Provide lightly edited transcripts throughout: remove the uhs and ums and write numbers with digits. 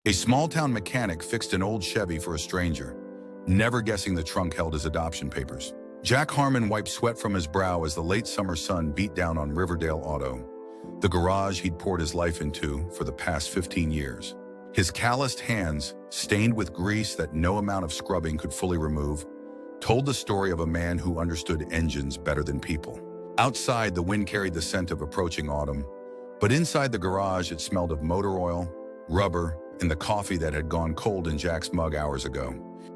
A small-town mechanic fixed an old Chevy for a stranger, never guessing the trunk held his adoption papers. Jack Harmon wiped sweat from his brow as the late summer sun beat down on Riverdale Auto, the garage he'd poured his life into for the past 15 years. His calloused hands, stained with grease that no amount of scrubbing could fully remove, told the story of a man who understood engines better than people. Outside, the wind carried the scent of approaching autumn, but inside the garage it smelled of motor oil, rubber, and the coffee that had gone cold in Jack's mug hours ago.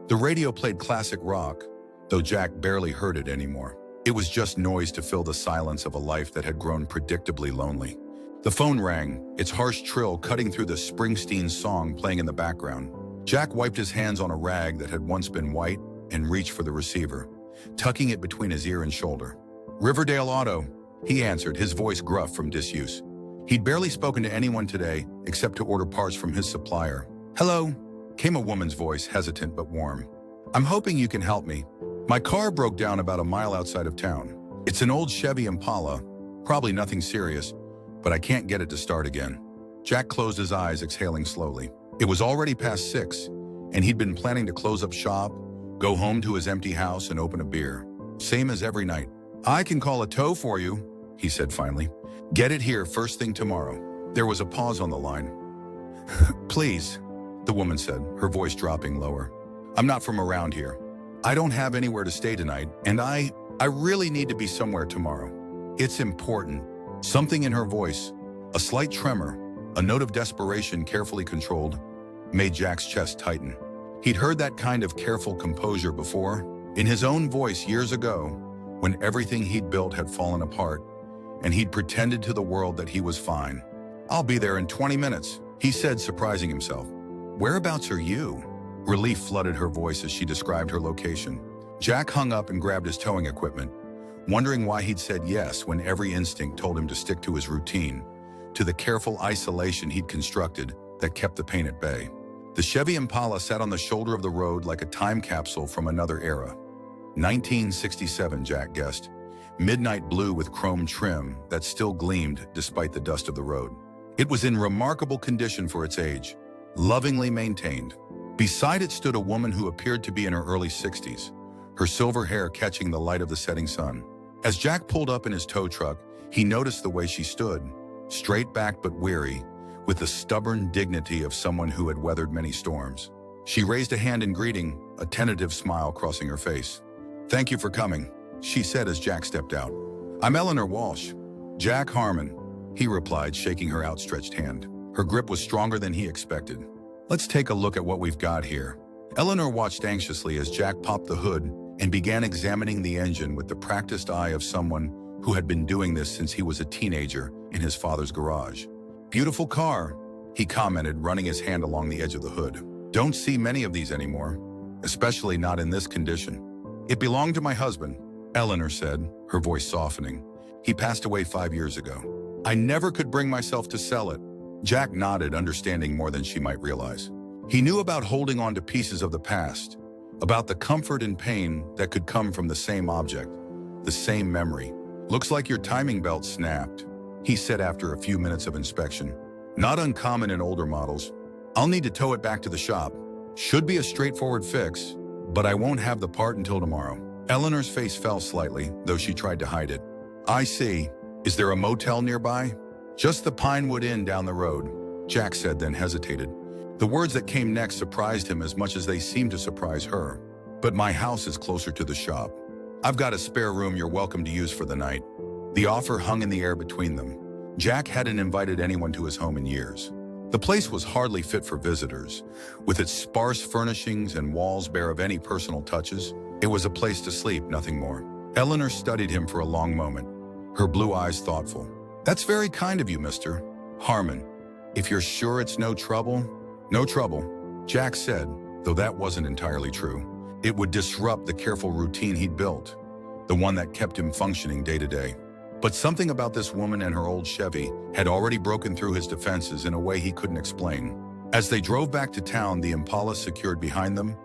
The radio played classic rock, though Jack barely heard it anymore. It was just noise to fill the silence of a life that had grown predictably lonely. The phone rang, its harsh trill cutting through the Springsteen song playing in the background. Jack wiped his hands on a rag that had once been white and reached for the receiver, tucking it between his ear and shoulder. "Riverdale Auto," he answered, his voice gruff from disuse. He'd barely spoken to anyone today except to order parts from his supplier. "Hello," came a woman's voice, hesitant but warm. "I'm hoping you can help me. My car broke down about a mile outside of town. It's an old Chevy Impala, probably nothing serious, but I can't get it to start again." Jack closed his eyes, exhaling slowly. It was already past 6, and he'd been planning to close up shop, go home to his empty house, and open a beer. Same as every night. "I can call a tow for you," he said finally. "Get it here first thing tomorrow." There was a pause on the line. "Please," the woman said, her voice dropping lower. "I'm not from around here. I don't have anywhere to stay tonight, and I really need to be somewhere tomorrow. It's important." Something in her voice, a slight tremor, a note of desperation carefully controlled, made Jack's chest tighten. He'd heard that kind of careful composure before, in his own voice years ago, when everything he'd built had fallen apart, and he'd pretended to the world that he was fine. "I'll be there in 20 minutes, he said, surprising himself. "Whereabouts are you?" Relief flooded her voice as she described her location. Jack hung up and grabbed his towing equipment, wondering why he'd said yes when every instinct told him to stick to his routine, to the careful isolation he'd constructed that kept the pain at bay. The Chevy Impala sat on the shoulder of the road like a time capsule from another era. 1967, Jack guessed. Midnight blue with chrome trim that still gleamed despite the dust of the road. It was in remarkable condition for its age, lovingly maintained. Beside it stood a woman who appeared to be in her early 60s, her silver hair catching the light of the setting sun. As Jack pulled up in his tow truck, he noticed the way she stood, straight back but weary, with the stubborn dignity of someone who had weathered many storms. She raised a hand in greeting, a tentative smile crossing her face. "Thank you for coming," she said as Jack stepped out. "I'm Eleanor Walsh." "Jack Harmon," he replied, shaking her outstretched hand. Her grip was stronger than he expected. "Let's take a look at what we've got here." Eleanor watched anxiously as Jack popped the hood and began examining the engine with the practiced eye of someone who had been doing this since he was a teenager in his father's garage. "Beautiful car," he commented, running his hand along the edge of the hood. "Don't see many of these anymore, especially not in this condition." "It belonged to my husband," Eleanor said, her voice softening. "He passed away 5 years ago. I never could bring myself to sell it." Jack nodded, understanding more than she might realize. He knew about holding on to pieces of the past, about the comfort and pain that could come from the same object, the same memory. "Looks like your timing belt snapped," he said after a few minutes of inspection. "Not uncommon in older models. I'll need to tow it back to the shop. Should be a straightforward fix, but I won't have the part until tomorrow." Eleanor's face fell slightly, though she tried to hide it. "I see. Is there a motel nearby?" "Just the Pinewood Inn down the road," Jack said, then hesitated. The words that came next surprised him as much as they seemed to surprise her. "But my house is closer to the shop. I've got a spare room you're welcome to use for the night." The offer hung in the air between them. Jack hadn't invited anyone to his home in years. The place was hardly fit for visitors. With its sparse furnishings and walls bare of any personal touches, it was a place to sleep, nothing more. Eleanor studied him for a long moment, her blue eyes thoughtful. "That's very kind of you, Mr. Harmon. If you're sure it's no trouble..." "No trouble," Jack said, though that wasn't entirely true. It would disrupt the careful routine he'd built, the one that kept him functioning day to day. But something about this woman and her old Chevy had already broken through his defenses in a way he couldn't explain. As they drove back to town, the Impala secured behind them,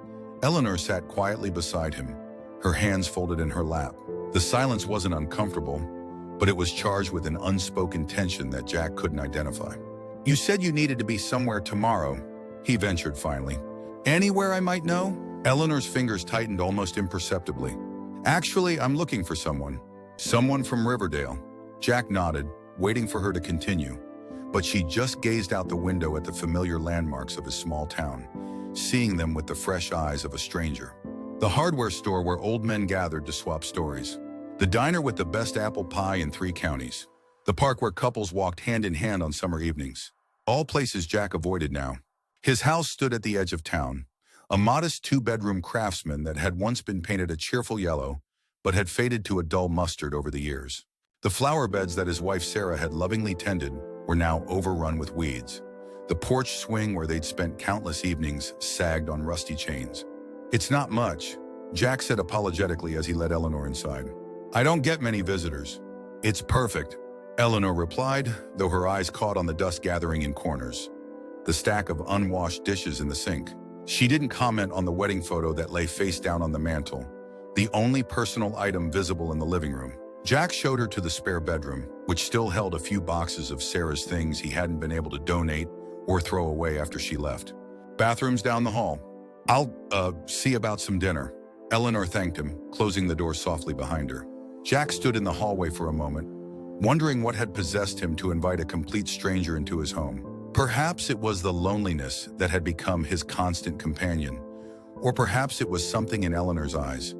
Eleanor sat quietly beside him, her hands folded in her lap. The silence wasn't uncomfortable, but it was charged with an unspoken tension that Jack couldn't identify. "You said you needed to be somewhere tomorrow," he ventured finally. Anywhere I might know? Eleanor's fingers tightened almost imperceptibly. Actually, I'm looking for someone. Someone from Riverdale. Jack nodded, waiting for her to continue. But she just gazed out the window at the familiar landmarks of his small town, seeing them with the fresh eyes of a stranger. The hardware store where old men gathered to swap stories. The diner with the best apple pie in 3 counties. The park where couples walked hand in hand on summer evenings. All places Jack avoided now. His house stood at the edge of town, a modest 2-bedroom craftsman that had once been painted a cheerful yellow, but had faded to a dull mustard over the years. The flower beds that his wife Sarah had lovingly tended were now overrun with weeds. The porch swing where they'd spent countless evenings sagged on rusty chains. It's not much, Jack said apologetically as he led Eleanor inside. I don't get many visitors. It's perfect, Eleanor replied, though her eyes caught on the dust gathering in corners. The stack of unwashed dishes in the sink. She didn't comment on the wedding photo that lay face down on the mantel, the only personal item visible in the living room. Jack showed her to the spare bedroom, which still held a few boxes of Sarah's things he hadn't been able to donate or throw away after she left. Bathrooms down the hall. I'll, see about some dinner. Eleanor thanked him, closing the door softly behind her. Jack stood in the hallway for a moment, wondering what had possessed him to invite a complete stranger into his home. Perhaps it was the loneliness that had become his constant companion, or perhaps it was something in Eleanor's eyes.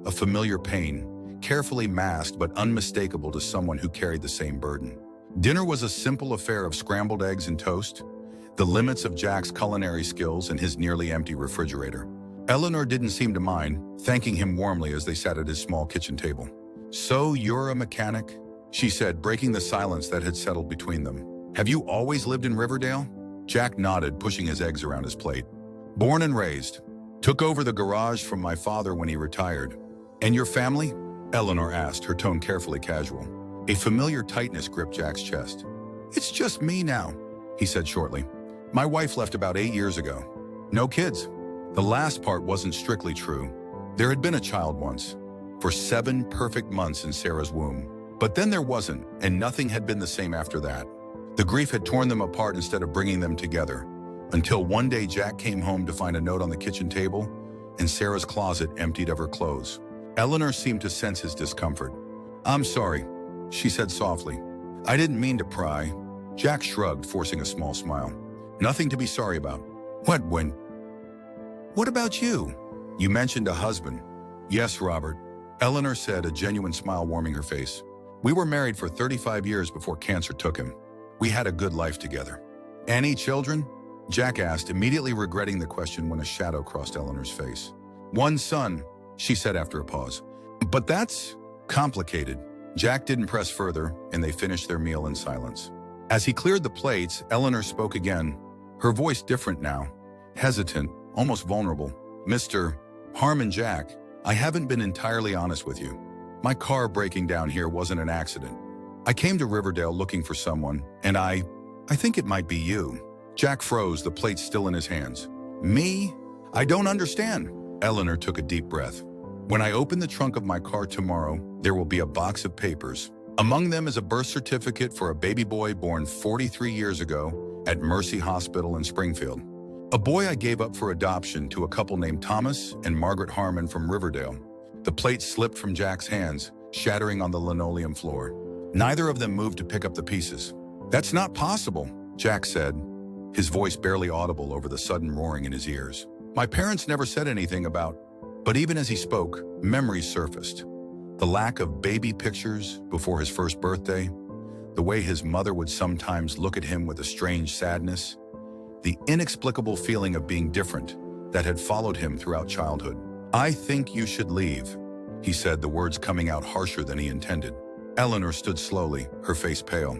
A familiar pain, carefully masked but unmistakable to someone who carried the same burden. Dinner was a simple affair of scrambled eggs and toast, the limits of Jack's culinary skills and his nearly empty refrigerator. Eleanor didn't seem to mind, thanking him warmly as they sat at his small kitchen table. So you're a mechanic? She said, breaking the silence that had settled between them. Have you always lived in Riverdale? Jack nodded, pushing his eggs around his plate. Born and raised. Took over the garage from my father when he retired. And your family? Eleanor asked, her tone carefully casual. A familiar tightness gripped Jack's chest. It's just me now, he said shortly. My wife left about 8 years ago. No kids. The last part wasn't strictly true. There had been a child once, for 7 perfect months in Sarah's womb. But then there wasn't, and nothing had been the same after that. The grief had torn them apart instead of bringing them together, until one day Jack came home to find a note on the kitchen table and Sarah's closet emptied of her clothes. Eleanor seemed to sense his discomfort. I'm sorry, she said softly. I didn't mean to pry. Jack shrugged, forcing a small smile. Nothing to be sorry about. What about you? You mentioned a husband. Yes, Robert. Eleanor said, a genuine smile warming her face. We were married for 35 years before cancer took him. We had a good life together. Any children? Jack asked, immediately regretting the question when a shadow crossed Eleanor's face. 1 son, she said after a pause. But that's complicated. Jack didn't press further, and they finished their meal in silence. As he cleared the plates, Eleanor spoke again, her voice different now, hesitant, almost vulnerable. Mr. Harmon Jack, I haven't been entirely honest with you. My car breaking down here wasn't an accident. I came to Riverdale looking for someone, and I think it might be you. Jack froze, the plate still in his hands. Me? I don't understand. Eleanor took a deep breath. When I open the trunk of my car tomorrow, there will be a box of papers. Among them is a birth certificate for a baby boy born 43 years ago at Mercy Hospital in Springfield. A boy I gave up for adoption to a couple named Thomas and Margaret Harmon from Riverdale. The plate slipped from Jack's hands, shattering on the linoleum floor. Neither of them moved to pick up the pieces. That's not possible, Jack said, his voice barely audible over the sudden roaring in his ears. My parents never said anything about, but even as he spoke, memories surfaced. The lack of baby pictures before his first birthday, the way his mother would sometimes look at him with a strange sadness, the inexplicable feeling of being different that had followed him throughout childhood. I think you should leave, he said, the words coming out harsher than he intended. Eleanor stood slowly, her face pale.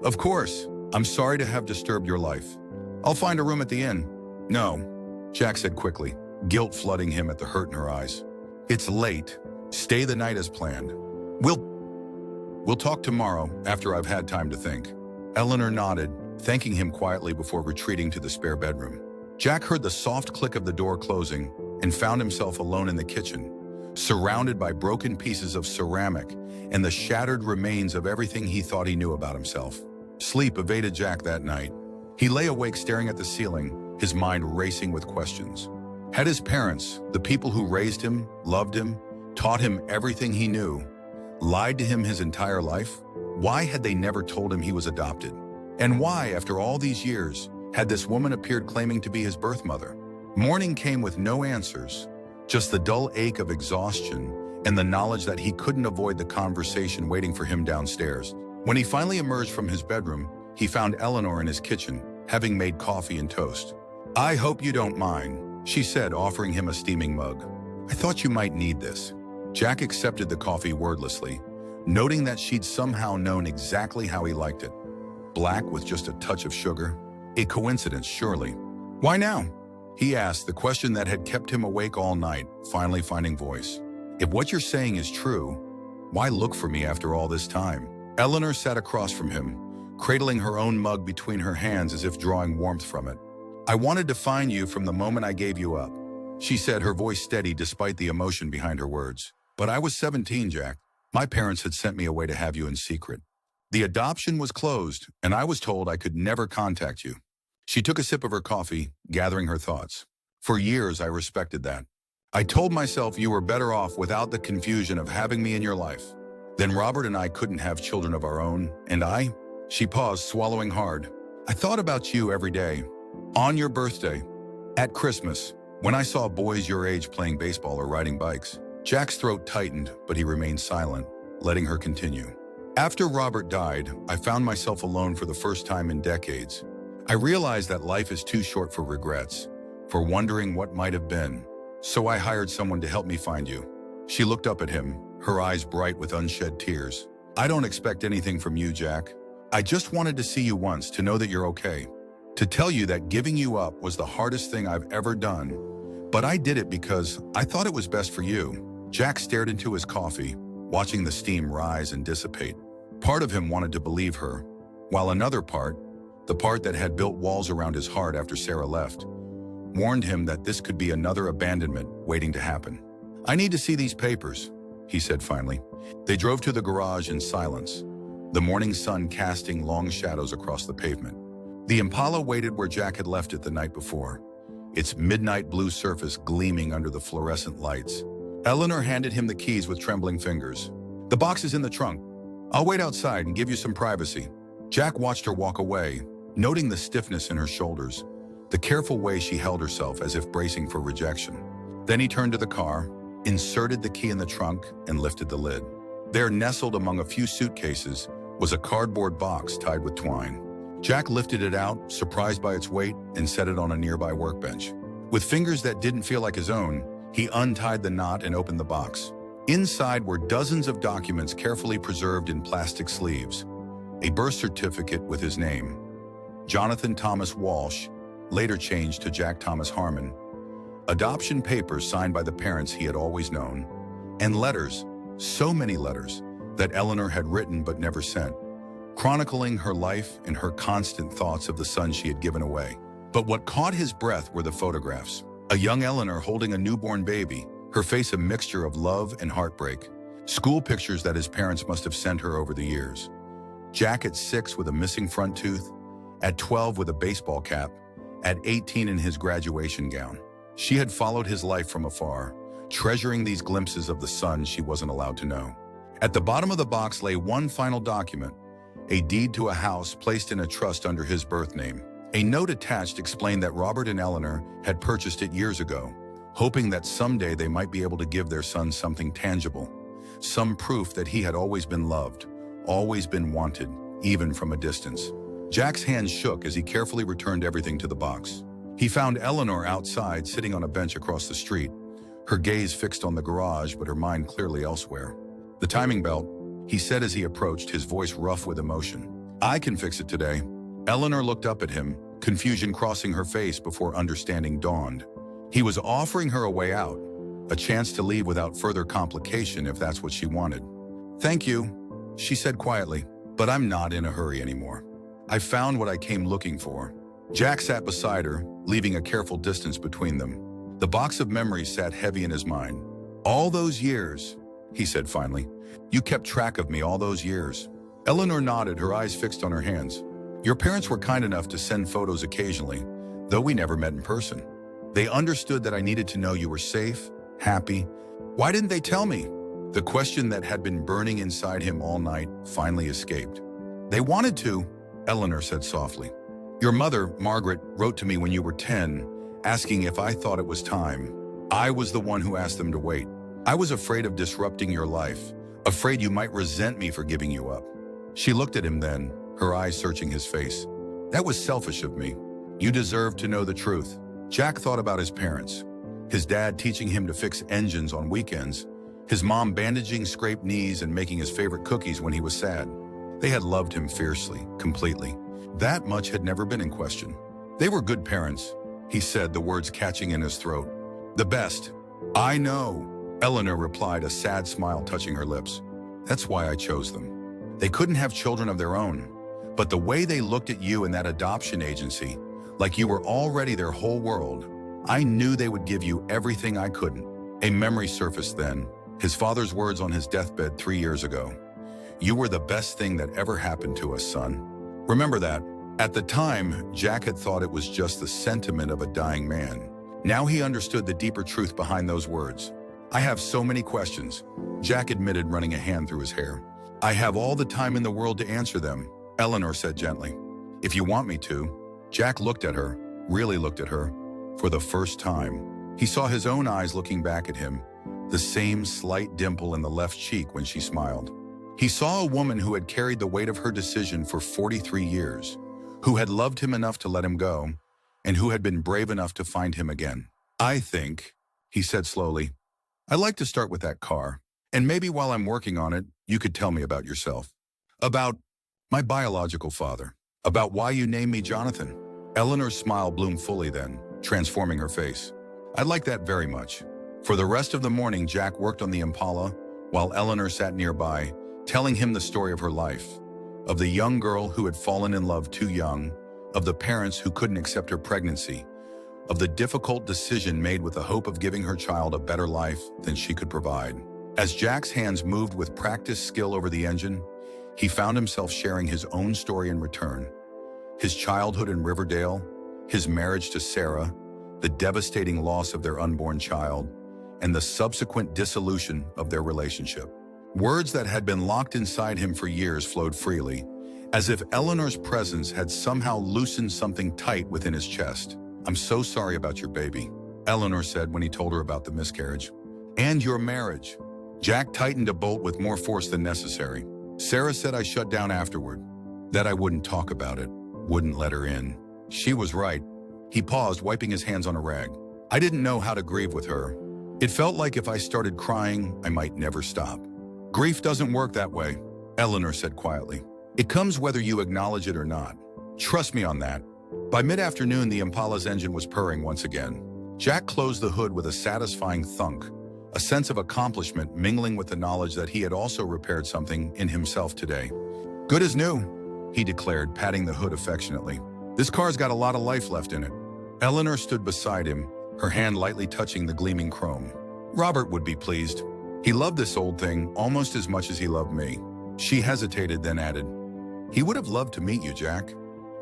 Of course, I'm sorry to have disturbed your life. I'll find a room at the inn. No, Jack said quickly, guilt flooding him at the hurt in her eyes. It's late. Stay the night as planned. We'll talk tomorrow after I've had time to think. Eleanor nodded, thanking him quietly before retreating to the spare bedroom. Jack heard the soft click of the door closing and found himself alone in the kitchen, surrounded by broken pieces of ceramic and the shattered remains of everything he thought he knew about himself. Sleep evaded Jack that night. He lay awake staring at the ceiling, his mind racing with questions. Had his parents, the people who raised him, loved him, taught him everything he knew, lied to him his entire life? Why had they never told him he was adopted? And why, after all these years, had this woman appeared claiming to be his birth mother? Morning came with no answers, just the dull ache of exhaustion and the knowledge that he couldn't avoid the conversation waiting for him downstairs. When he finally emerged from his bedroom, he found Eleanor in his kitchen, having made coffee and toast. "I hope you don't mind," she said, offering him a steaming mug. "I thought you might need this." Jack accepted the coffee wordlessly, noting that she'd somehow known exactly how he liked it. Black with just a touch of sugar. A coincidence, surely. "Why now?" he asked, the question that had kept him awake all night, finally finding voice. "If what you're saying is true, why look for me after all this time?" Eleanor sat across from him, cradling her own mug between her hands as if drawing warmth from it. "I wanted to find you from the moment I gave you up," she said, her voice steady despite the emotion behind her words. "But I was 17, Jack. My parents had sent me away to have you in secret. The adoption was closed, and I was told I could never contact you." She took a sip of her coffee, gathering her thoughts. "For years, I respected that. I told myself you were better off without the confusion of having me in your life. Then Robert and I couldn't have children of our own, and She paused, swallowing hard. "I thought about you every day. On your birthday. At Christmas. When I saw boys your age playing baseball or riding bikes." Jack's throat tightened, but he remained silent, letting her continue. "After Robert died, I found myself alone for the first time in decades. I realized that life is too short for regrets, for wondering what might have been. So I hired someone to help me find you." She looked up at him, her eyes bright with unshed tears. "I don't expect anything from you, Jack. I just wanted to see you once, to know that you're okay. To tell you that giving you up was the hardest thing I've ever done. But I did it because I thought it was best for you." Jack stared into his coffee, watching the steam rise and dissipate. Part of him wanted to believe her, while another part, the part that had built walls around his heart after Sarah left, warned him that this could be another abandonment waiting to happen. "I need to see these papers," he said finally. They drove to the garage in silence, the morning sun casting long shadows across the pavement. The Impala waited where Jack had left it the night before, its midnight blue surface gleaming under the fluorescent lights. Eleanor handed him the keys with trembling fingers. "The box is in the trunk. I'll wait outside and give you some privacy." Jack watched her walk away, noting the stiffness in her shoulders, the careful way she held herself as if bracing for rejection. Then he turned to the car, inserted the key in the trunk, and lifted the lid. There, nestled among a few suitcases, was a cardboard box tied with twine. Jack lifted it out, surprised by its weight, and set it on a nearby workbench. With fingers that didn't feel like his own, he untied the knot and opened the box. Inside were dozens of documents carefully preserved in plastic sleeves. A birth certificate with his name, Jonathan Thomas Walsh, later changed to Jack Thomas Harmon. Adoption papers signed by the parents he had always known. And letters, so many letters, that Eleanor had written but never sent, chronicling her life and her constant thoughts of the son she had given away. But what caught his breath were the photographs. A young Eleanor holding a newborn baby, her face a mixture of love and heartbreak. School pictures that his parents must have sent her over the years. Jack at 6 with a missing front tooth, at 12 with a baseball cap, at 18 in his graduation gown. She had followed his life from afar, treasuring these glimpses of the son she wasn't allowed to know. At the bottom of the box lay one final document, a deed to a house placed in a trust under his birth name. A note attached explained that Robert and Eleanor had purchased it years ago, hoping that someday they might be able to give their son something tangible, some proof that he had always been loved, always been wanted, even from a distance. Jack's hands shook as he carefully returned everything to the box. He found Eleanor outside, sitting on a bench across the street, her gaze fixed on the garage but her mind clearly elsewhere. "The timing belt," he said as he approached, his voice rough with emotion. "I can fix it today." Eleanor looked up at him, confusion crossing her face before understanding dawned. He was offering her a way out, a chance to leave without further complication if that's what she wanted. "Thank you," she said quietly, "but I'm not in a hurry anymore. I found what I came looking for." Jack sat beside her, leaving a careful distance between them. The box of memories sat heavy in his mind. "All those years," he said finally. "You kept track of me all those years." Eleanor nodded, her eyes fixed on her hands. "Your parents were kind enough to send photos occasionally, though we never met in person. They understood that I needed to know you were safe, happy. Why didn't they tell me? The question that had been burning inside him all night finally escaped. They wanted to, Eleanor said softly. Your mother, Margaret, wrote to me when you were 10, asking if I thought it was time. I was the one who asked them to wait. I was afraid of disrupting your life, afraid you might resent me for giving you up. She looked at him then, her eyes searching his face. That was selfish of me. You deserved to know the truth. Jack thought about his parents. His dad teaching him to fix engines on weekends. His mom bandaging scraped knees and making his favorite cookies when he was sad. They had loved him fiercely, completely. That much had never been in question. They were good parents, he said, the words catching in his throat. The best. I know, Eleanor replied, a sad smile touching her lips. That's why I chose them. They couldn't have children of their own, but the way they looked at you in that adoption agency, like you were already their whole world, I knew they would give you everything I couldn't. A memory surfaced then, his father's words on his deathbed 3 years ago. You were the best thing that ever happened to us, son. Remember that. At the time, Jack had thought it was just the sentiment of a dying man. Now he understood the deeper truth behind those words. I have so many questions, Jack admitted, running a hand through his hair. I have all the time in the world to answer them, Eleanor said gently. If you want me to. Jack looked at her, really looked at her. For the first time, he saw his own eyes looking back at him, the same slight dimple in the left cheek when she smiled. He saw a woman who had carried the weight of her decision for 43 years, who had loved him enough to let him go, and who had been brave enough to find him again. I think, he said slowly, I'd like to start with that car, and maybe while I'm working on it, you could tell me about yourself. About my biological father. About why you named me Jonathan. Eleanor's smile bloomed fully then, transforming her face. I'd like that very much. For the rest of the morning, Jack worked on the Impala, while Eleanor sat nearby, telling him the story of her life, of the young girl who had fallen in love too young, of the parents who couldn't accept her pregnancy, of the difficult decision made with the hope of giving her child a better life than she could provide. As Jack's hands moved with practiced skill over the engine, he found himself sharing his own story in return. His childhood in Riverdale, his marriage to Sarah, the devastating loss of their unborn child, and the subsequent dissolution of their relationship. Words that had been locked inside him for years flowed freely, as if Eleanor's presence had somehow loosened something tight within his chest. I'm so sorry about your baby, Eleanor said when he told her about the miscarriage. And your marriage. Jack tightened a bolt with more force than necessary. Sarah said I shut down afterward, that I wouldn't talk about it, wouldn't let her in. She was right. He paused, wiping his hands on a rag. I didn't know how to grieve with her. It felt like if I started crying, I might never stop. Grief doesn't work that way, Eleanor said quietly. It comes whether you acknowledge it or not. Trust me on that. By mid-afternoon, the Impala's engine was purring once again. Jack closed the hood with a satisfying thunk, a sense of accomplishment mingling with the knowledge that he had also repaired something in himself today. Good as new, he declared, patting the hood affectionately. This car's got a lot of life left in it. Eleanor stood beside him, her hand lightly touching the gleaming chrome. Robert would be pleased. He loved this old thing almost as much as he loved me. She hesitated, then added, he would have loved to meet you, Jack.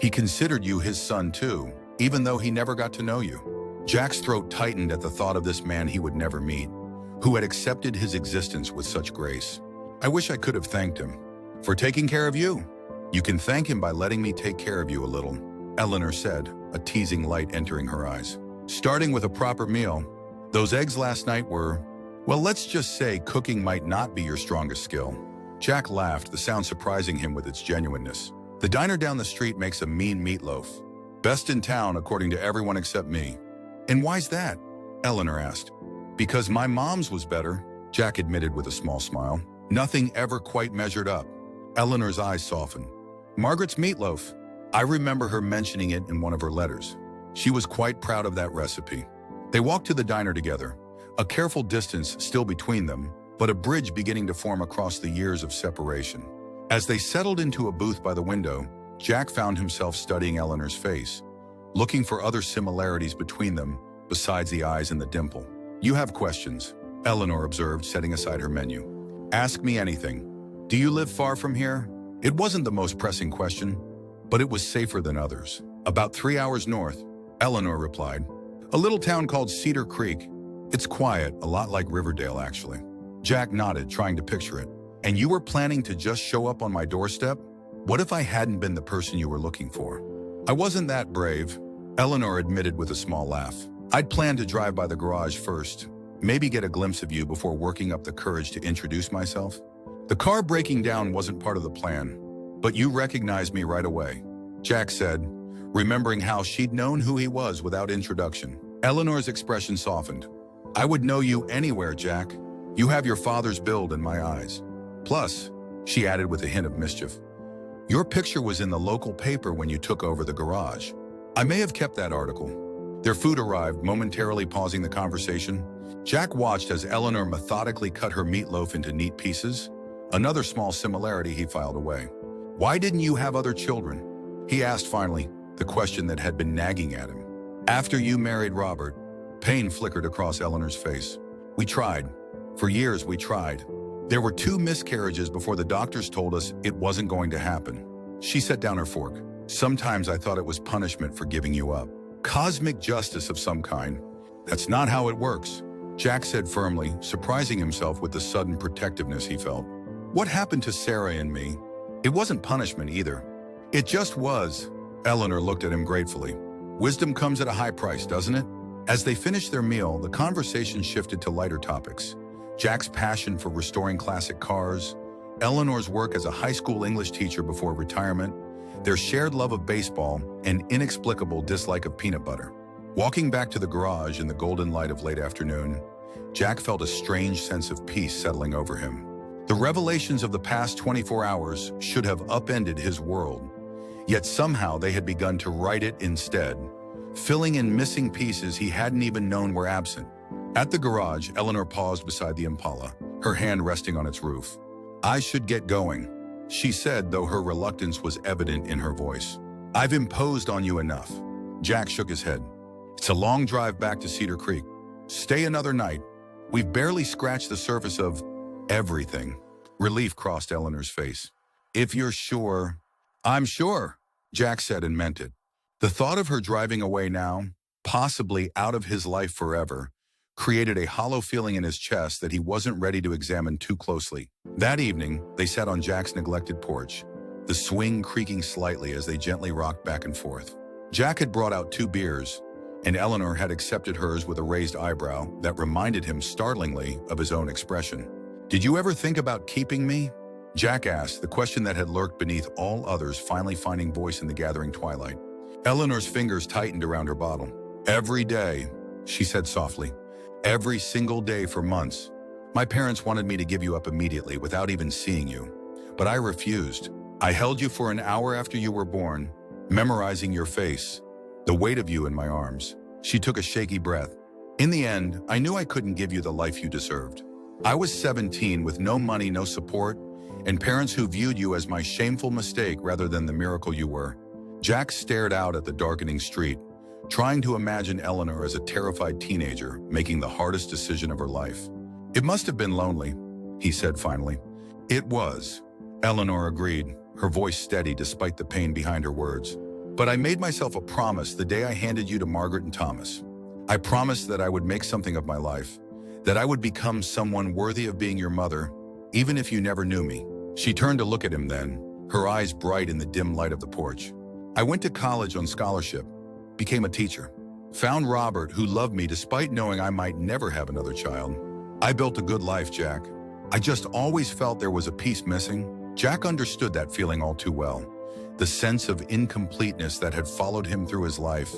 He considered you his son too, even though he never got to know you. Jack's throat tightened at the thought of this man he would never meet, who had accepted his existence with such grace. I wish I could have thanked him for taking care of you. You can thank him by letting me take care of you a little, Eleanor said, a teasing light entering her eyes. Starting with a proper meal. Those eggs last night were, well, let's just say cooking might not be your strongest skill. Jack laughed, the sound surprising him with its genuineness. The diner down the street makes a mean meatloaf. Best in town, according to everyone except me. And why's that? Eleanor asked. Because my mom's was better, Jack admitted with a small smile. Nothing ever quite measured up. Eleanor's eyes softened. Margaret's meatloaf. I remember her mentioning it in one of her letters. She was quite proud of that recipe. They walked to the diner together, a careful distance still between them, but a bridge beginning to form across the years of separation. As they settled into a booth by the window, Jack found himself studying Eleanor's face, looking for other similarities between them besides the eyes and the dimple. You have questions, Eleanor observed, setting aside her menu. Ask me anything. Do you live far from here? It wasn't the most pressing question, but it was safer than others. About 3 hours north, Eleanor replied. A little town called Cedar Creek. It's quiet, a lot like Riverdale, actually. Jack nodded, trying to picture it. And you were planning to just show up on my doorstep? What if I hadn't been the person you were looking for? I wasn't that brave, Eleanor admitted with a small laugh. I'd planned to drive by the garage first, maybe get a glimpse of you before working up the courage to introduce myself. The car breaking down wasn't part of the plan, but you recognized me right away, Jack said, remembering how she'd known who he was without introduction. Eleanor's expression softened. I would know you anywhere, Jack. You have your father's build in my eyes. Plus, she added with a hint of mischief, your picture was in the local paper when you took over the garage. I may have kept that article. Their food arrived, momentarily pausing the conversation. Jack watched as Eleanor methodically cut her meatloaf into neat pieces, another small similarity he filed away. Why didn't you have other children? He asked finally, the question that had been nagging at him. After you married Robert, pain flickered across Eleanor's face. We tried. For years, we tried. There were 2 miscarriages before the doctors told us it wasn't going to happen. She set down her fork. Sometimes I thought it was punishment for giving you up. Cosmic justice of some kind. That's not how it works, Jack said firmly, surprising himself with the sudden protectiveness he felt. What happened to Sarah and me? It wasn't punishment either. It just was. Eleanor looked at him gratefully. Wisdom comes at a high price, doesn't it? As they finished their meal, the conversation shifted to lighter topics. Jack's passion for restoring classic cars, Eleanor's work as a high school English teacher before retirement, their shared love of baseball, and inexplicable dislike of peanut butter. Walking back to the garage in the golden light of late afternoon, Jack felt a strange sense of peace settling over him. The revelations of the past 24 hours should have upended his world, yet somehow they had begun to right it instead, filling in missing pieces he hadn't even known were absent. At the garage, Eleanor paused beside the Impala, her hand resting on its roof. I should get going, she said, though her reluctance was evident in her voice. I've imposed on you enough. Jack shook his head. It's a long drive back to Cedar Creek. Stay another night. We've barely scratched the surface of everything. Relief crossed Eleanor's face. If you're sure. I'm sure, Jack said and meant it. The thought of her driving away now, possibly out of his life forever, created a hollow feeling in his chest that he wasn't ready to examine too closely. That evening, they sat on Jack's neglected porch, the swing creaking slightly as they gently rocked back and forth. Jack had brought out 2 beers, and Eleanor had accepted hers with a raised eyebrow that reminded him startlingly of his own expression. Did you ever think about keeping me? Jack asked, the question that had lurked beneath all others finally finding voice in the gathering twilight. Eleanor's fingers tightened around her bottle. Every day, she said softly. Every single day for months. My parents wanted me to give you up immediately without even seeing you. But I refused. I held you for an hour after you were born, memorizing your face, the weight of you in my arms. She took a shaky breath. In the end, I knew I couldn't give you the life you deserved. I was 17 with no money, no support, and parents who viewed you as my shameful mistake rather than the miracle you were. Jack stared out at the darkening street, trying to imagine Eleanor as a terrified teenager making the hardest decision of her life. It must have been lonely, he said finally. It was, Eleanor agreed, her voice steady despite the pain behind her words. But I made myself a promise the day I handed you to Margaret and Thomas. I promised that I would make something of my life, that I would become someone worthy of being your mother, even if you never knew me. She turned to look at him then, her eyes bright in the dim light of the porch. I went to college on scholarship, became a teacher, found Robert, who loved me despite knowing I might never have another child. I built a good life, Jack. I just always felt there was a piece missing. Jack understood that feeling all too well, the sense of incompleteness that had followed him through his life,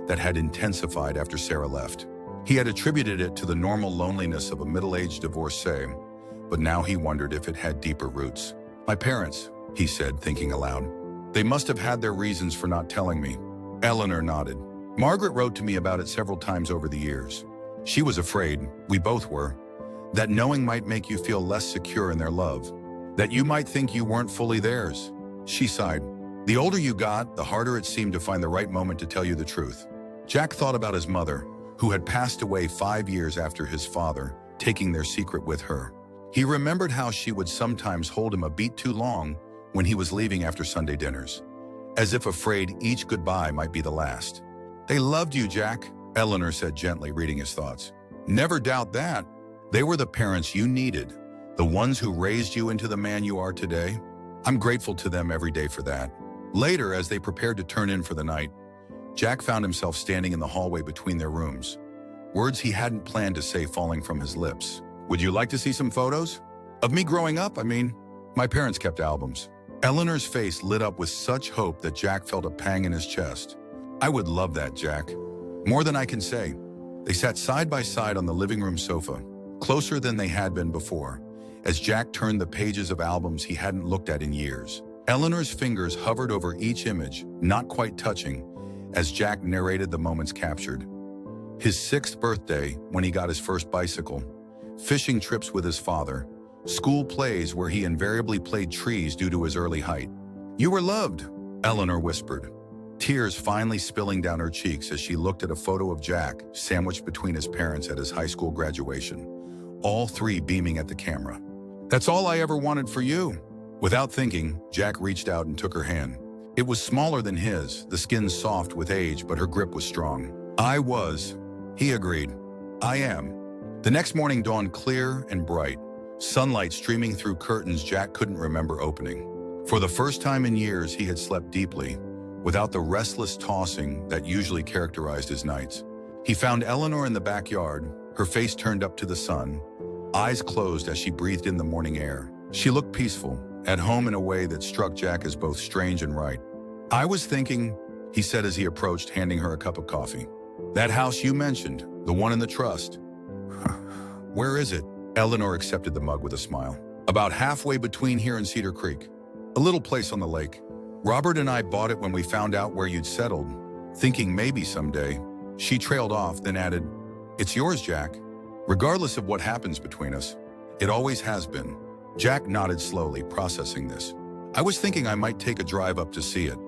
that had intensified after Sarah left. He had attributed it to the normal loneliness of a middle-aged divorcee, but now he wondered if it had deeper roots. My parents, he said, thinking aloud. They must have had their reasons for not telling me. Eleanor nodded. Margaret wrote to me about it several times over the years. She was afraid, we both were, that knowing might make you feel less secure in their love, that you might think you weren't fully theirs. She sighed. The older you got, the harder it seemed to find the right moment to tell you the truth. Jack thought about his mother, who had passed away 5 years after his father, taking their secret with her. He remembered how she would sometimes hold him a beat too long when he was leaving after Sunday dinners, as if afraid each goodbye might be the last. They loved you, Jack, Eleanor said gently, reading his thoughts. Never doubt that. They were the parents you needed, the ones who raised you into the man you are today. I'm grateful to them every day for that. Later, as they prepared to turn in for the night, Jack found himself standing in the hallway between their rooms, words he hadn't planned to say falling from his lips. Would you like to see some photos? Of me growing up, I mean. My parents kept albums. Eleanor's face lit up with such hope that Jack felt a pang in his chest. I would love that, Jack. More than I can say. They sat side by side on the living room sofa, closer than they had been before, as Jack turned the pages of albums he hadn't looked at in years. Eleanor's fingers hovered over each image, not quite touching, as Jack narrated the moments captured. His 6th birthday, when he got his first bicycle, fishing trips with his father, school plays where he invariably played trees due to his early height. You were loved, Eleanor whispered, tears finally spilling down her cheeks as she looked at a photo of Jack sandwiched between his parents at his high school graduation, all three beaming at the camera. That's all I ever wanted for you. Without thinking, Jack reached out and took her hand. It was smaller than his, the skin soft with age, but her grip was strong. He agreed. I am. The next morning dawned clear and bright, sunlight streaming through curtains Jack couldn't remember opening. For the first time in years, he had slept deeply, without the restless tossing that usually characterized his nights. He found Eleanor in the backyard, her face turned up to the sun, eyes closed as she breathed in the morning air. She looked peaceful, at home in a way that struck Jack as both strange and right. I was thinking, he said as he approached, handing her a cup of coffee. That house you mentioned, the one in the trust. Where is it? Eleanor accepted the mug with a smile. About halfway between here and Cedar Creek. A little place on the lake. Robert and I bought it when we found out where you'd settled, thinking maybe someday. She trailed off, then added, It's yours, Jack. Regardless of what happens between us, it always has been. Jack nodded slowly, processing this. I was thinking I might take a drive up to see it.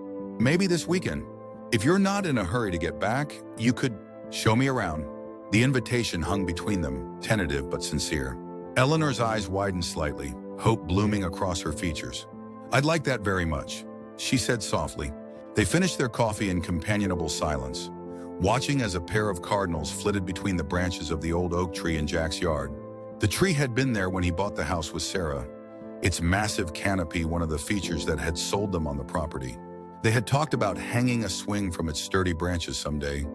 Maybe this weekend. If you're not in a hurry to get back, you could show me around. The invitation hung between them, tentative but sincere. Eleanor's eyes widened slightly, hope blooming across her features. I'd like that very much, she said softly. They finished their coffee in companionable silence, watching as a pair of cardinals flitted between the branches of the old oak tree in Jack's yard. The tree had been there when he bought the house with Sarah, its massive canopy one of the features that had sold them on the property. They had talked about hanging a swing from its sturdy branches someday,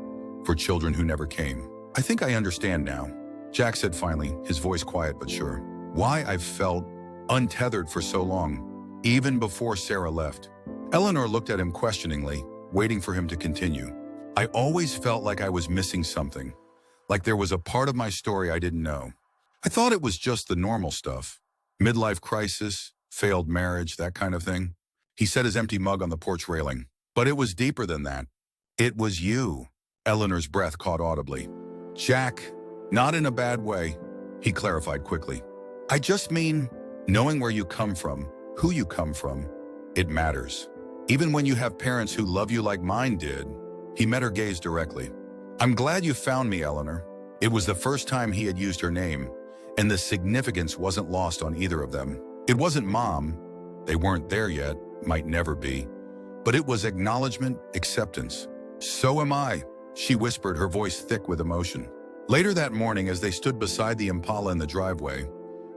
for children who never came. I think I understand now, Jack said finally, his voice quiet but sure. Why I've felt untethered for so long, even before Sarah left. Eleanor looked at him questioningly, waiting for him to continue. I always felt like I was missing something, like there was a part of my story I didn't know. I thought it was just the normal stuff. Midlife crisis, failed marriage, that kind of thing. He set his empty mug on the porch railing. But it was deeper than that. It was you. Eleanor's breath caught audibly. Jack, not in a bad way, he clarified quickly. I just mean, knowing where you come from, who you come from, it matters. Even when you have parents who love you like mine did. He met her gaze directly. I'm glad you found me, Eleanor. It was the first time he had used her name, and the significance wasn't lost on either of them. It wasn't Mom. They weren't there yet, might never be. But it was acknowledgement, acceptance. So am I, she whispered, her voice thick with emotion. Later that morning, as they stood beside the Impala in the driveway,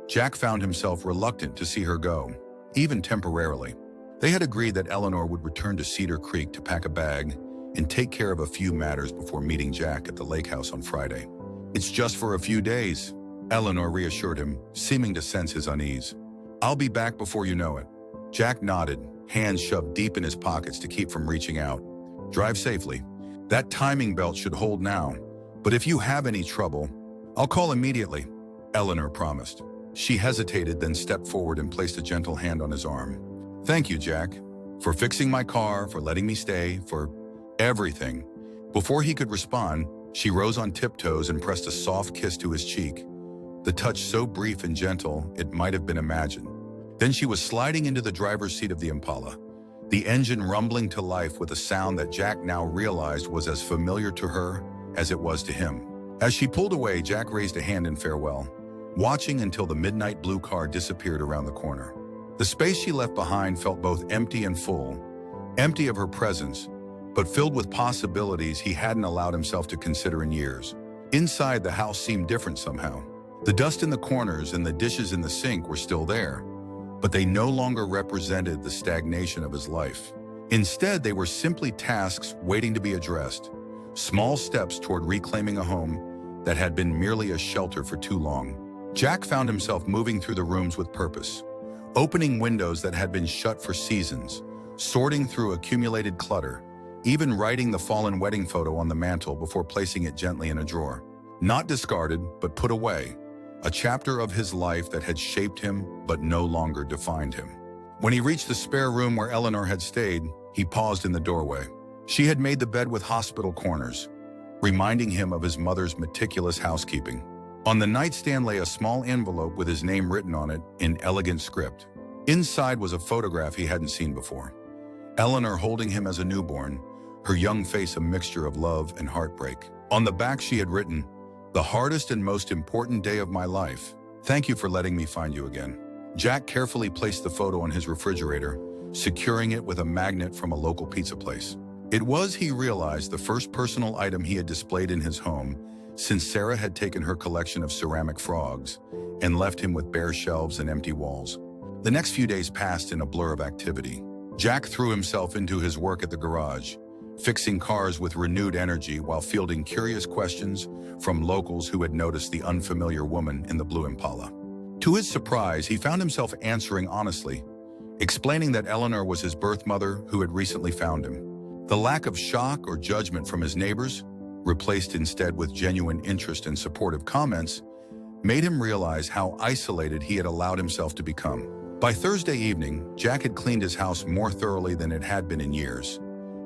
Jack found himself reluctant to see her go, even temporarily. They had agreed that Eleanor would return to Cedar Creek to pack a bag and take care of a few matters before meeting Jack at the lake house on Friday. It's just for a few days, Eleanor reassured him, seeming to sense his unease. I'll be back before you know it. Jack nodded, hands shoved deep in his pockets to keep from reaching out. Drive safely. That timing belt should hold now, but if you have any trouble, I'll call immediately, Eleanor promised. She hesitated, then stepped forward and placed a gentle hand on his arm. Thank you, Jack, for fixing my car, for letting me stay, for everything. Before he could respond, she rose on tiptoes and pressed a soft kiss to his cheek, the touch so brief and gentle it might have been imagined. Then she was sliding into the driver's seat of the Impala, the engine rumbling to life with a sound that Jack now realized was as familiar to her as it was to him. As she pulled away, Jack raised a hand in farewell, watching until the midnight blue car disappeared around the corner. The space she left behind felt both empty and full, empty of her presence, but filled with possibilities he hadn't allowed himself to consider in years. Inside, the house seemed different somehow. The dust in the corners and the dishes in the sink were still there, but they no longer represented the stagnation of his life. Instead, they were simply tasks waiting to be addressed, small steps toward reclaiming a home that had been merely a shelter for too long. Jack found himself moving through the rooms with purpose, opening windows that had been shut for seasons, sorting through accumulated clutter, even writing the fallen wedding photo on the mantle before placing it gently in a drawer. Not discarded, but put away, a chapter of his life that had shaped him but no longer defined him. When he reached the spare room where Eleanor had stayed, he paused in the doorway. She had made the bed with hospital corners, reminding him of his mother's meticulous housekeeping. On the nightstand lay a small envelope with his name written on it in elegant script. Inside was a photograph he hadn't seen before. Eleanor holding him as a newborn, her young face a mixture of love and heartbreak. On the back she had written, "The hardest and most important day of my life. Thank you for letting me find you again." Jack carefully placed the photo on his refrigerator, securing it with a magnet from a local pizza place. It was, he realized, the first personal item he had displayed in his home since Sarah had taken her collection of ceramic frogs and left him with bare shelves and empty walls. The next few days passed in a blur of activity. Jack threw himself into his work at the garage, fixing cars with renewed energy while fielding curious questions from locals who had noticed the unfamiliar woman in the blue Impala. To his surprise, he found himself answering honestly, explaining that Eleanor was his birth mother who had recently found him. The lack of shock or judgment from his neighbors, replaced instead with genuine interest and supportive comments, made him realize how isolated he had allowed himself to become. By Thursday evening, Jack had cleaned his house more thoroughly than it had been in years,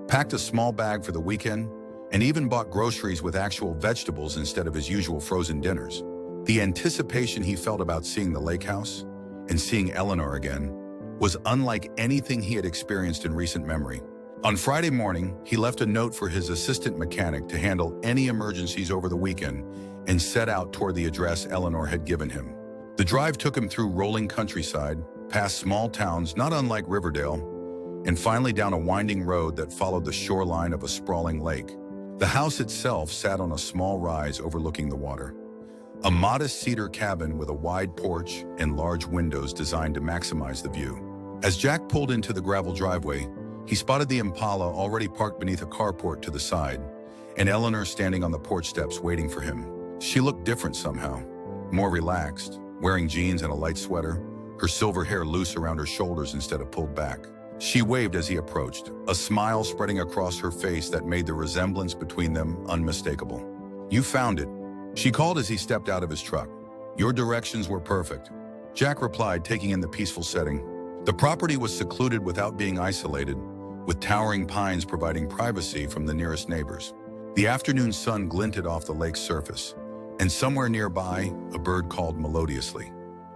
packed a small bag for the weekend, and even bought groceries with actual vegetables instead of his usual frozen dinners. The anticipation he felt about seeing the lake house and seeing Eleanor again was unlike anything he had experienced in recent memory. On Friday morning, he left a note for his assistant mechanic to handle any emergencies over the weekend and set out toward the address Eleanor had given him. The drive took him through rolling countryside, past small towns not unlike Riverdale, and finally down a winding road that followed the shoreline of a sprawling lake. The house itself sat on a small rise overlooking the water. A modest cedar cabin with a wide porch and large windows designed to maximize the view. As Jack pulled into the gravel driveway, he spotted the Impala already parked beneath a carport to the side, and Eleanor standing on the porch steps waiting for him. She looked different somehow, more relaxed, wearing jeans and a light sweater, her silver hair loose around her shoulders instead of pulled back. She waved as he approached, a smile spreading across her face that made the resemblance between them unmistakable. "You found it," she called as he stepped out of his truck. "Your directions were perfect," Jack replied, taking in the peaceful setting. The property was secluded without being isolated, with towering pines providing privacy from the nearest neighbors. The afternoon sun glinted off the lake's surface, and somewhere nearby, a bird called melodiously.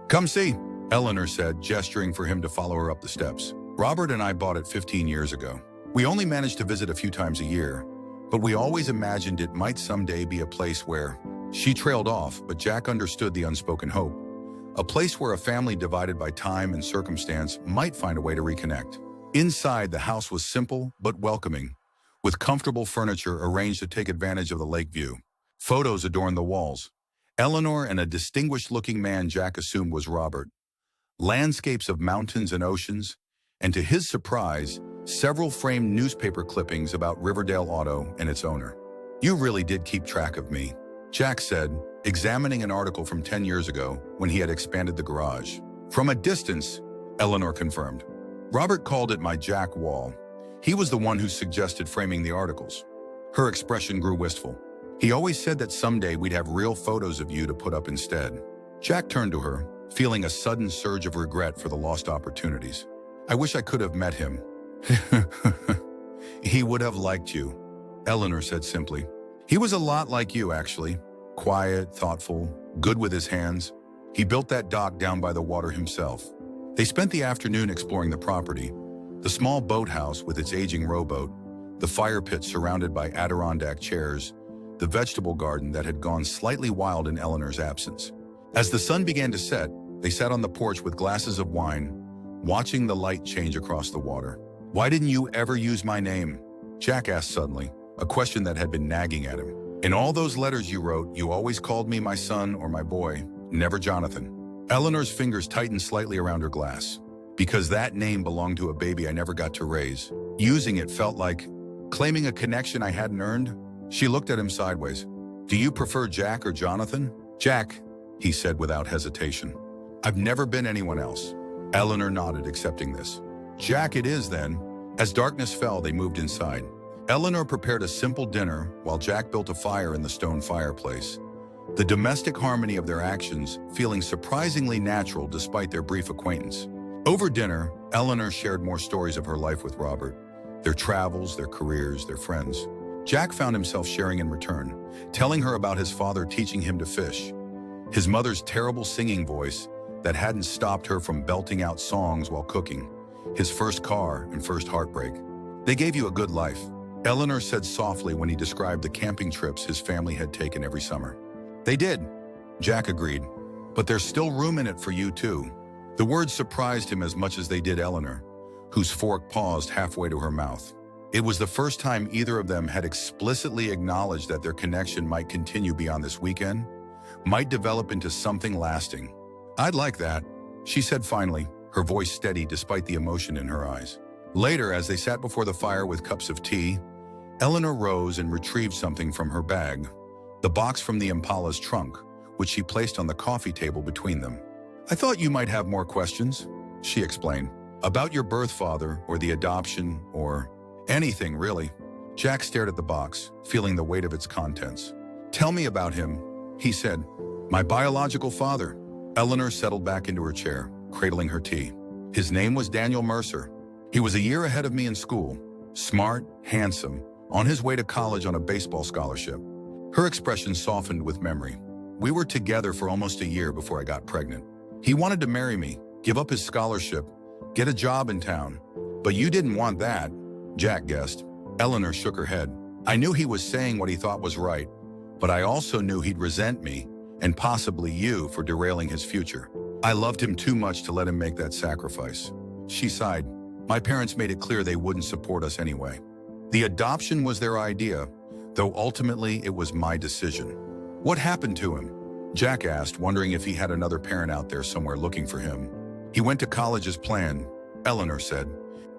"Come see," Eleanor said, gesturing for him to follow her up the steps. "Robert and I bought it 15 years ago. We only managed to visit a few times a year, but we always imagined it might someday be a place where..." She trailed off, but Jack understood the unspoken hope. A place where a family divided by time and circumstance might find a way to reconnect. Inside, the house was simple but welcoming, with comfortable furniture arranged to take advantage of the lake view. Photos adorned the walls. Eleanor and a distinguished-looking man Jack assumed was Robert. Landscapes of mountains and oceans, and to his surprise, several framed newspaper clippings about Riverdale Auto and its owner. "You really did keep track of me," Jack said, examining an article from 10 years ago when he had expanded the garage. "From a distance," Eleanor confirmed. "Robert called it my Jack wall. He was the one who suggested framing the articles." Her expression grew wistful. "He always said that someday we'd have real photos of you to put up instead." Jack turned to her, feeling a sudden surge of regret for the lost opportunities. "I wish I could have met him." "He would have liked you," Eleanor said simply. "He was a lot like you, actually. Quiet, thoughtful, good with his hands. He built that dock down by the water himself." They spent the afternoon exploring the property, the small boathouse with its aging rowboat, the fire pit surrounded by Adirondack chairs, the vegetable garden that had gone slightly wild in Eleanor's absence. As the sun began to set, they sat on the porch with glasses of wine, watching the light change across the water. "Why didn't you ever use my name?" Jack asked suddenly, a question that had been nagging at him. In all those letters you wrote, you always called me my son or my boy, never Jonathan. Eleanor's fingers tightened slightly around her glass. Because that name belonged to a baby I never got to raise. Using it felt like claiming a connection I hadn't earned. She looked at him sideways. Do you prefer Jack or Jonathan? Jack, he said without hesitation. I've never been anyone else. Eleanor nodded, accepting this. Jack it is then. As darkness fell, they moved inside. Eleanor prepared a simple dinner while Jack built a fire in the stone fireplace. The domestic harmony of their actions feeling surprisingly natural despite their brief acquaintance. Over dinner, Eleanor shared more stories of her life with Robert, their travels, their careers, their friends. Jack found himself sharing in return, telling her about his father teaching him to fish, his mother's terrible singing voice that hadn't stopped her from belting out songs while cooking, his first car and first heartbreak. They gave you a good life, Eleanor said softly when he described the camping trips his family had taken every summer. They did, Jack agreed, but there's still room in it for you too. The words surprised him as much as they did Eleanor, whose fork paused halfway to her mouth. It was the first time either of them had explicitly acknowledged that their connection might continue beyond this weekend, might develop into something lasting. I'd like that, she said finally, her voice steady despite the emotion in her eyes. Later, as they sat before the fire with cups of tea, Eleanor rose and retrieved something from her bag, the box from the Impala's trunk, which she placed on the coffee table between them. I thought you might have more questions, she explained, about your birth father or the adoption or anything really. Jack stared at the box, feeling the weight of its contents. Tell me about him, he said. My biological father. Eleanor settled back into her chair, cradling her tea. His name was Daniel Mercer. He was a year ahead of me in school, smart, handsome, on his way to college on a baseball scholarship. Her expression softened with memory. We were together for almost a year before I got pregnant. He wanted to marry me, give up his scholarship, get a job in town. But you didn't want that, Jack guessed. Eleanor shook her head. I knew he was saying what he thought was right, but I also knew he'd resent me, and possibly you, for derailing his future. I loved him too much to let him make that sacrifice. She sighed. My parents made it clear they wouldn't support us anyway. The adoption was their idea, though ultimately it was my decision. What happened to him? Jack asked, wondering if he had another parent out there somewhere looking for him. He went to college as planned, Eleanor said.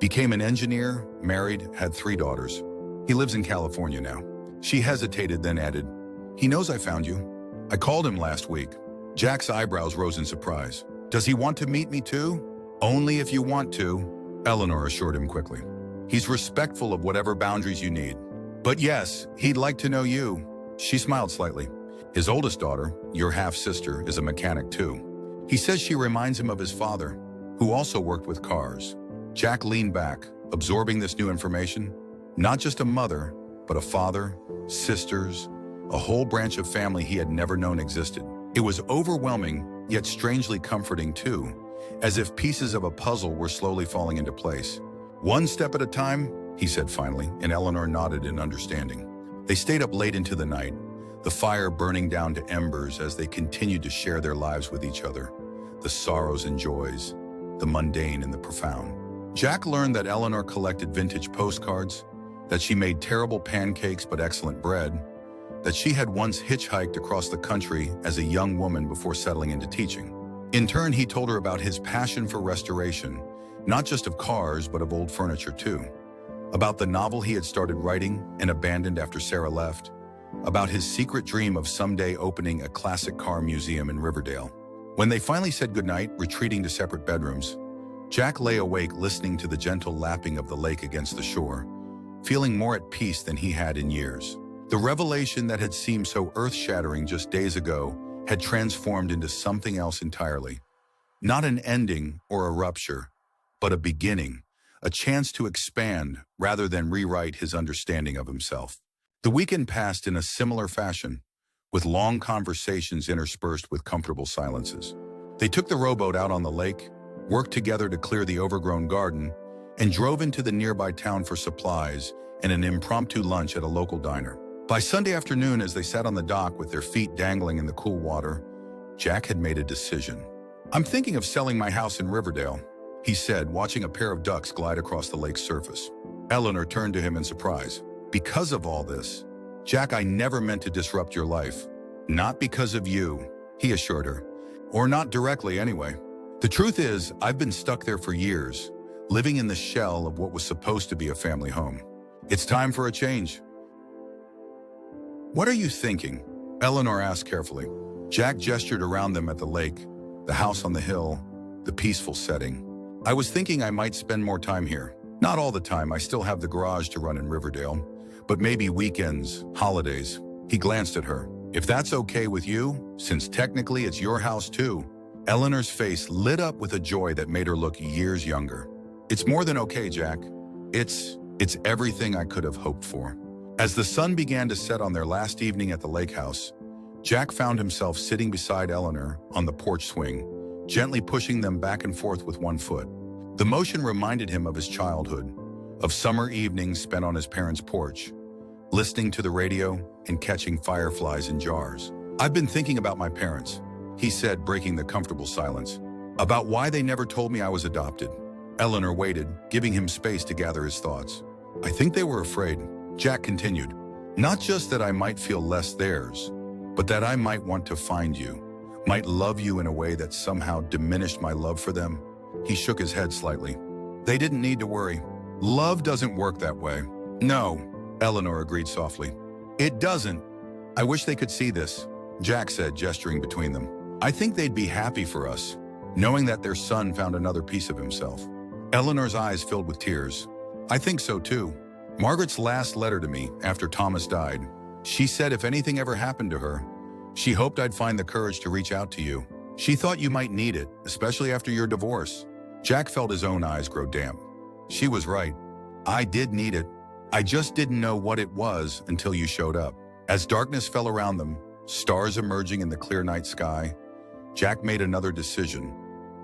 Became an engineer, married, had 3 daughters. He lives in California now. She hesitated, then added, He knows I found you. I called him last week. Jack's eyebrows rose in surprise. Does he want to meet me too? Only if you want to, Eleanor assured him quickly. He's respectful of whatever boundaries you need. But yes, he'd like to know you. She smiled slightly. His oldest daughter, your half-sister, is a mechanic too. He says she reminds him of his father, who also worked with cars. Jack leaned back, absorbing this new information. Not just a mother, but a father, sisters, a whole branch of family he had never known existed. It was overwhelming, yet strangely comforting too, as if pieces of a puzzle were slowly falling into place. One step at a time, he said finally, and Eleanor nodded in understanding. They stayed up late into the night, the fire burning down to embers as they continued to share their lives with each other, the sorrows and joys, the mundane and the profound. Jack learned that Eleanor collected vintage postcards, that she made terrible pancakes but excellent bread, that she had once hitchhiked across the country as a young woman before settling into teaching. In turn, he told her about his passion for restoration, not just of cars, but of old furniture too. About the novel he had started writing and abandoned after Sarah left. About his secret dream of someday opening a classic car museum in Riverdale. When they finally said goodnight, retreating to separate bedrooms, Jack lay awake listening to the gentle lapping of the lake against the shore, feeling more at peace than he had in years. The revelation that had seemed so earth-shattering just days ago had transformed into something else entirely. Not an ending or a rupture, but a beginning, a chance to expand rather than rewrite his understanding of himself. The weekend passed in a similar fashion, with long conversations interspersed with comfortable silences. They took the rowboat out on the lake, worked together to clear the overgrown garden, and drove into the nearby town for supplies and an impromptu lunch at a local diner. By Sunday afternoon, as they sat on the dock with their feet dangling in the cool water, Jack had made a decision. I'm thinking of selling my house in Riverdale, he said, watching a pair of ducks glide across the lake's surface. Eleanor turned to him in surprise. Because of all this, Jack, I never meant to disrupt your life. Not because of you, he assured her. Or not directly anyway. The truth is, I've been stuck there for years, living in the shell of what was supposed to be a family home. It's time for a change. What are you thinking? Eleanor asked carefully. Jack gestured around them at the lake, the house on the hill, the peaceful setting. I was thinking I might spend more time here. Not all the time, I still have the garage to run in Riverdale, but maybe weekends, holidays. He glanced at her. If that's okay with you, since technically it's your house too. Eleanor's face lit up with a joy that made her look years younger. It's more than okay, Jack. It's everything I could have hoped for. As the sun began to set on their last evening at the lake house, Jack found himself sitting beside Eleanor on the porch swing, gently pushing them back and forth with one foot. The motion reminded him of his childhood, of summer evenings spent on his parents' porch, listening to the radio and catching fireflies in jars. I've been thinking about my parents, he said, breaking the comfortable silence, about why they never told me I was adopted. Eleanor waited, giving him space to gather his thoughts. I think they were afraid, Jack continued. Not just that I might feel less theirs, but that I might want to find you, might love you in a way that somehow diminished my love for them. He shook his head slightly. They didn't need to worry. Love doesn't work that way. No, Eleanor agreed softly. It doesn't. I wish they could see this, Jack said, gesturing between them. I think they'd be happy for us, knowing that their son found another piece of himself. Eleanor's eyes filled with tears. I think so too. Margaret's last letter to me after Thomas died, she said if anything ever happened to her, she hoped I'd find the courage to reach out to you. She thought you might need it, especially after your divorce. Jack felt his own eyes grow damp. She was right. I did need it. I just didn't know what it was until you showed up. As darkness fell around them, stars emerging in the clear night sky, Jack made another decision,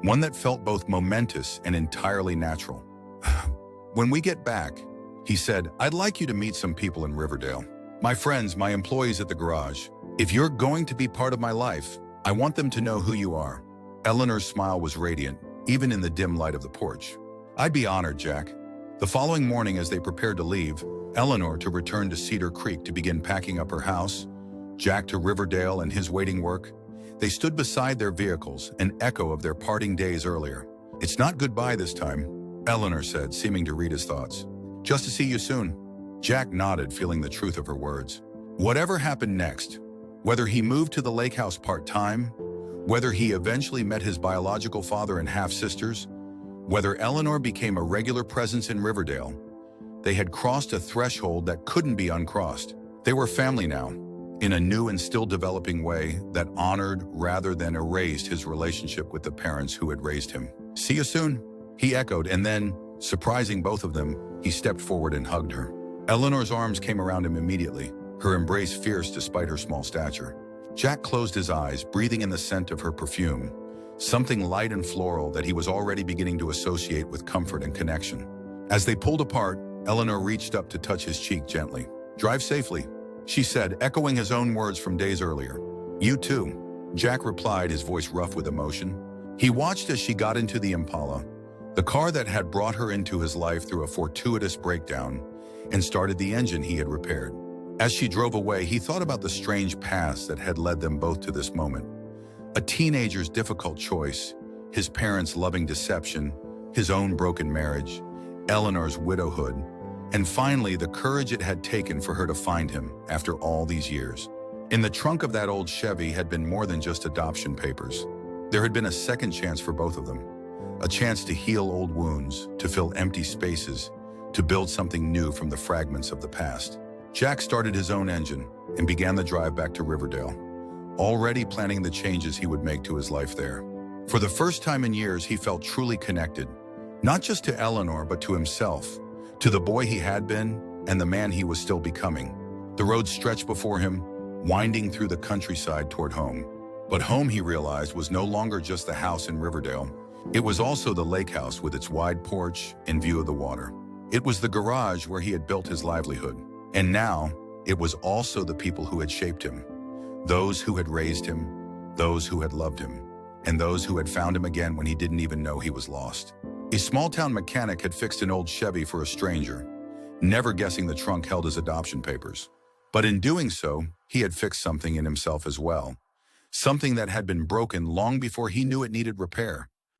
one that felt both momentous and entirely natural. When we get back, he said, I'd like you to meet some people in Riverdale. My friends, my employees at the garage. If you're going to be part of my life, I want them to know who you are. Eleanor's smile was radiant, even in the dim light of the porch. I'd be honored, Jack. The following morning, as they prepared to leave, Eleanor to return to Cedar Creek to begin packing up her house, Jack to Riverdale and his waiting work, they stood beside their vehicles, an echo of their parting days earlier. It's not goodbye this time, Eleanor said, seeming to read his thoughts. Just to see you soon. Jack nodded, feeling the truth of her words. Whatever happened next, whether he moved to the lake house part-time, whether he eventually met his biological father and half-sisters, whether Eleanor became a regular presence in Riverdale, they had crossed a threshold that couldn't be uncrossed. They were family now, in a new and still developing way that honored rather than erased his relationship with the parents who had raised him. See you soon, he echoed, and then, surprising both of them, he stepped forward and hugged her. Eleanor's arms came around him immediately, her embrace fierce despite her small stature. Jack closed his eyes, breathing in the scent of her perfume, something light and floral that he was already beginning to associate with comfort and connection. As they pulled apart, Eleanor reached up to touch his cheek gently. Drive safely, she said, echoing his own words from days earlier. You too, Jack replied, his voice rough with emotion. He watched as she got into the Impala, the car that had brought her into his life through a fortuitous breakdown, and started the engine he had repaired. As she drove away, he thought about the strange past that had led them both to this moment. A teenager's difficult choice, his parents' loving deception, his own broken marriage, Eleanor's widowhood, and finally the courage it had taken for her to find him after all these years. In the trunk of that old Chevy had been more than just adoption papers. There had been a second chance for both of them, a chance to heal old wounds, to fill empty spaces, to build something new from the fragments of the past. Jack started his own engine and began the drive back to Riverdale, already planning the changes he would make to his life there. For the first time in years, he felt truly connected, not just to Eleanor, but to himself, to the boy he had been and the man he was still becoming. The road stretched before him, winding through the countryside toward home. But home, he realized, was no longer just the house in Riverdale. It was also the lake house with its wide porch and view of the water. It was the garage where he had built his livelihood. And now, it was also the people who had shaped him, those who had raised him, those who had loved him, and those who had found him again when he didn't even know he was lost. A small-town mechanic had fixed an old Chevy for a stranger, never guessing the trunk held his adoption papers. But in doing so, he had fixed something in himself as well. Something that had been broken long before he knew it needed repair.